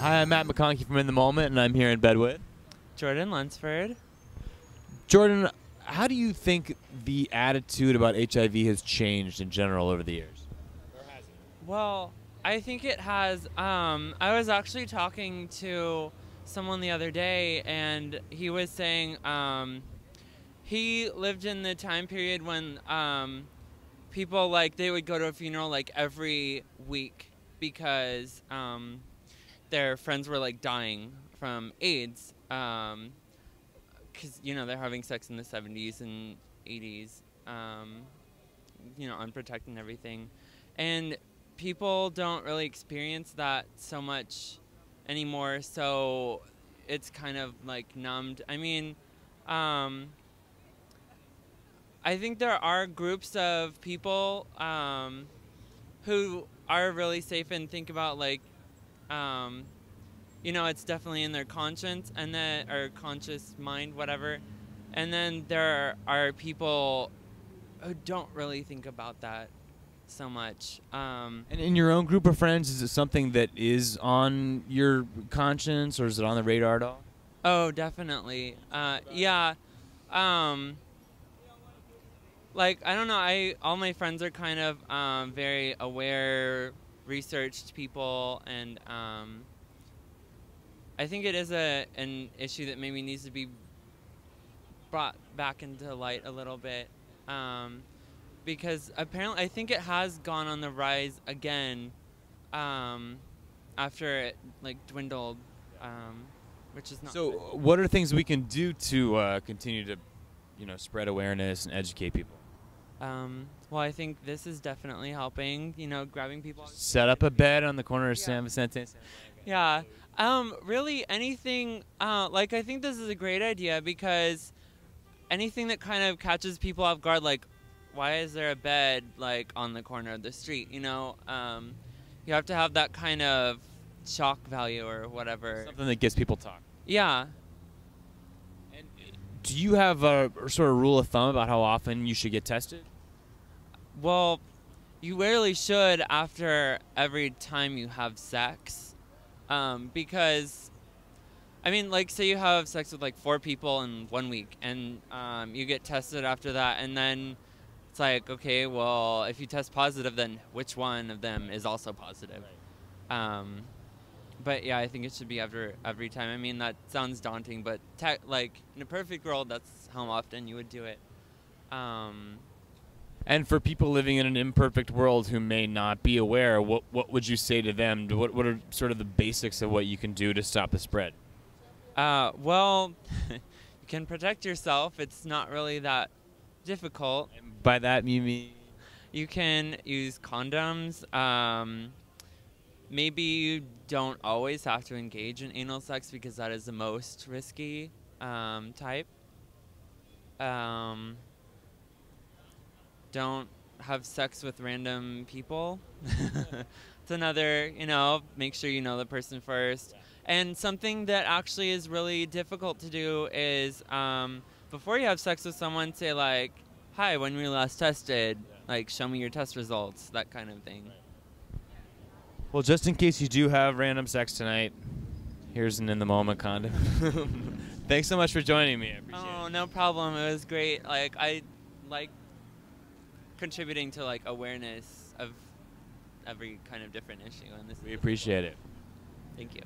Hi, I'm Matt McConkey from In the Moment, and I'm here in bed with Jordan Lunsford. Jordan. How do you think the attitude about HIV has changed in general over the years? Well, I think it has. I was actually talking to someone the other day, and he was saying he lived in the time period when people, like, they would go to a funeral like every week because their friends were like dying from AIDS. Because, you know, they're having sex in the 70s and 80s, you know, unprotected and everything. And people don't really experience that so much anymore, so it's kind of like numbed. I mean, I think there are groups of people who are really safe and think about, like, you know, it's definitely in their conscience and then, or conscious mind, whatever. And then there are people who don't really think about that so much. And in your own group of friends, is it something that is on your conscience, or is it on the radar at all? Oh, definitely. Yeah. Like, I don't know. All my friends are kind of very aware, researched people, and I think it is an issue that maybe needs to be brought back into light a little bit, because apparently I think it has gone on the rise again after it, like, dwindled, which is not So, good. what are things we can do to continue to, you know, spread awareness and educate people? Well, I think this is definitely helping, you know, grabbing people. Set up a bed on the corner of San Vicente. Yeah. Really anything, like, I think this is a great idea because anything that kind of catches people off guard, like, why is there a bed, like, on the corner of the street, you know? You have to have that kind of shock value or whatever. Something that gets people talking. Yeah. And do you have a sort of rule of thumb about how often you should get tested? Well, you really should after every time you have sex, because, I mean, like, say you have sex with, like, 4 people in 1 week, and you get tested after that, and then it's like, okay, well, if you test positive, then which one of them is also positive? But yeah, I think it should be after every time. I mean, that sounds daunting, but like, in a perfect world, that's how often you would do it. And for people living in an imperfect world who may not be aware, what would you say to them? What are sort of the basics of what you can do to stop the spread? Well, you can protect yourself. It's not really that difficult. And by that, you mean? You can use condoms. Maybe you don't always have to engage in anal sex because that is the most risky type. Don't have sex with random people. It's another, you know, make sure you know the person first. And something that actually is really difficult to do is before you have sex with someone, say, like, hi, when were you last tested? Like, show me your test results, that kind of thing. Well, just in case you do have random sex tonight, here's an In the Moment condom. Thanks so much for joining me. I appreciate it. Oh, no problem. It was great. Like, I like contributing to, like, awareness of every kind of different issue. And this We appreciate it. Thank you.